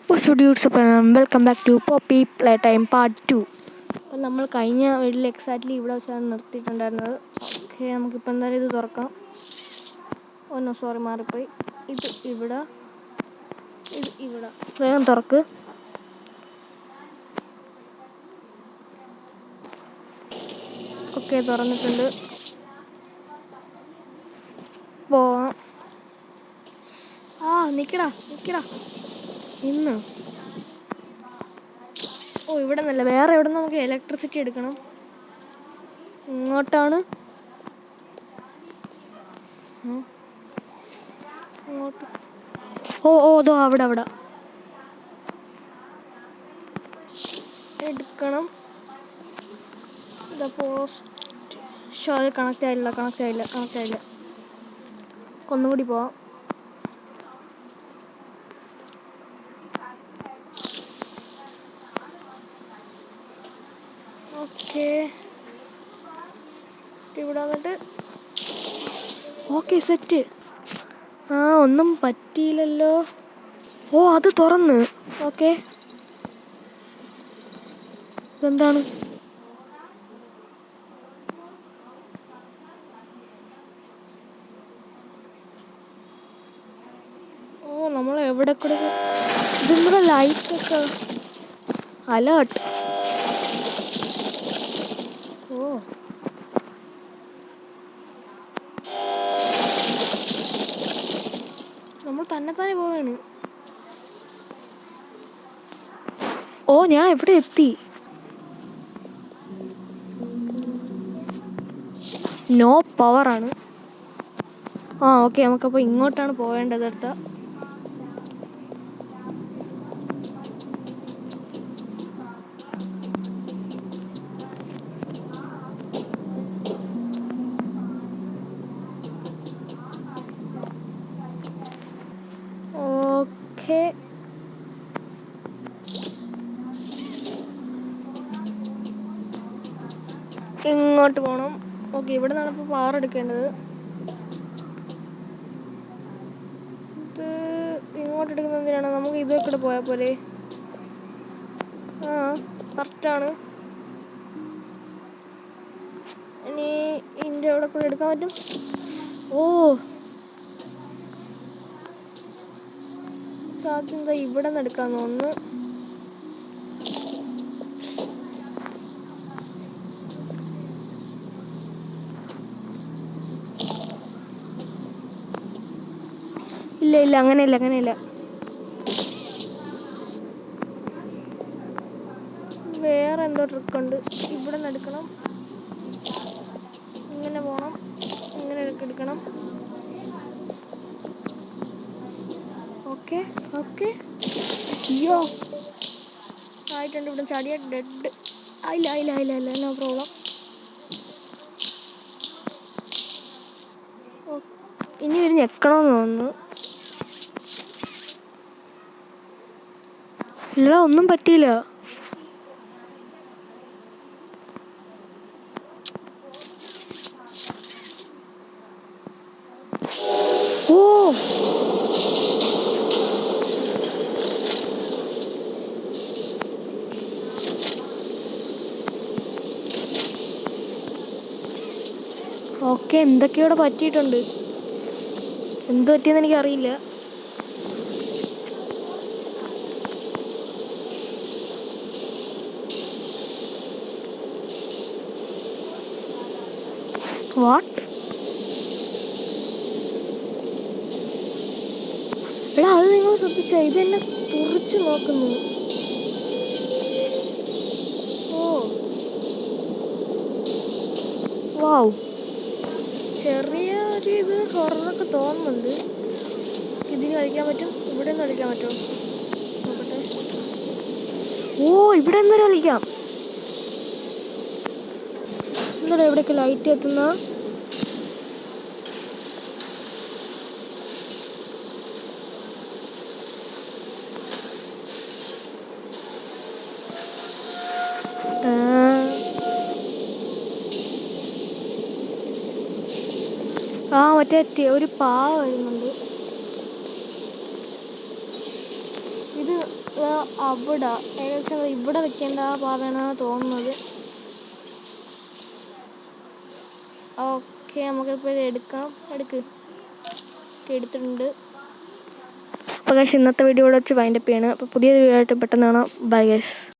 Welcome back to Poppy play time part 2. അപ്പം നമ്മൾ കഴിഞ്ഞ വീട്ടിൽ എക്സാക്ട്ലി ഇവിടെ വെച്ചാണ് നിർത്തിയിട്ടുണ്ടായിരുന്നത്. ഓക്കെ, നമുക്കിപ്പോൾ എന്തായാലും ഇത് തുറക്കാം. സോറി മാറിപ്പോയി. ഇത് ഇവിടെ, ഇത് ഇവിടെ. വേഗം തുറക്ക്. ഓക്കെ, തുറന്നിട്ടുണ്ട്. പോവാം. നിൽക്കടാ ഇന്ന്. ഇവിടെ നിന്നല്ല, വേറെ എവിടെ നിന്ന് നമുക്ക് ഇലക്ട്രിസിറ്റി എടുക്കണം. ഇങ്ങോട്ടാണ്. ഇങ്ങോട്ട്. അതോ അവിടെ എടുക്കണം. അത് കണക്റ്റ് ആയില്ല. ഒന്നുകൂടി പോവാം. ഓക്കെ, ഇവിടെ വന്നിട്ട് ഓക്കെ സെറ്റ്. ഒന്നും പറ്റിയില്ലല്ലോ. അത് തുറന്ന്. ഓക്കെ, ഇതെന്താണ്? നമ്മൾ എവിടെ കൂടെ ഇതെന്താ ലൈറ്റൊക്കെ അലേർട്ട്. നമ്മൾ തന്നെ പോവാണ്. ഞാൻ എവിടെ എത്തി? നോ പവറാണ്. ഓക്കെ, നമുക്കപ്പോൾ ഇങ്ങോട്ടാണ് പോവേണ്ടത്. അടുത്ത ഇങ്ങോട്ട് പോകണം. ഓക്കെ, ഇവിടെ നിന്നാണ് ഇപ്പോൾ പവർ എടുക്കേണ്ടത്. ഇത് ഇങ്ങോട്ട് എടുക്കുന്നത് എന്തിനാണ്? നമുക്ക് ഇതൊക്കെ പോയാൽ പോലെ. കറക്റ്റാണ്. ഇനി ഇതിൻ്റെ അവിടെ കൂടെ എടുക്കാൻ പറ്റും. എന്താ ഇവിടെ നിന്ന് എടുക്കാൻ തോന്നുന്നു. ഇല്ല അങ്ങനെയല്ല. വേറെ എന്തോ ട്രിക്കുണ്ട്. ഇവിടെ നിന്ന് എടുക്കണം. ഇങ്ങനെ പോകണം. ഇങ്ങനെ എടുക്കണം. ഓക്കെ അയ്യോ ആയിട്ടുണ്ട്. ഇവിടെ ചാടിയ ഡെഡ്. ഇല്ല നോ പ്രോബ്ലം. ഇനി ഒരു ഞെക്കണമെന്ന് തോന്നുന്നു. ഇല്ല, ഒന്നും പറ്റിയില്ല. ഓക്കെ, എന്തൊക്കെയോടെ പറ്റിയിട്ടുണ്ട്. എന്ത് പറ്റിയെന്ന് എനിക്കറിയില്ല. വാട്ട്? അത് നിങ്ങൾ ശ്രദ്ധിച്ചോ? ഇതെന്നെ തുറച്ചു നോക്കുന്നു. വാവ്, ചെറിയൊരു ഇത് ഹൊററൊക്കെ തോന്നുന്നുണ്ട്. ഇതിന് കളിക്കാൻ പറ്റും. ഇവിടെ നിന്ന് കളിക്കാൻ പറ്റുമോ നോക്കട്ടെ. ഇവിടെ നിന്ന് കളിക്കാം. എന്താ ഇവിടേക്ക് ലൈറ്റ് എത്തുന്ന? മറ്റേ ഒരു പാവ വരുന്നുണ്ട്. ഇത് അവിടെ ഏകദേശം ഇവിടെ വെക്കേണ്ട ആ പാതയാണ് തോന്നുന്നത്. ഓക്കെ, നമുക്കിപ്പോൾ ഇത് എടുക്കാം. എടുത്തിട്ടുണ്ട്. അപ്പോൾ ഗൈസ്, ഇന്നത്തെ വീഡിയോ ഇവിടെ വെച്ച് വൈൻഡപ്പ് ചെയ്യണം. അപ്പോൾ പുതിയൊരു വീഡിയോ ആയിട്ട് പെട്ടെന്ന് കാണാം. Bye guys.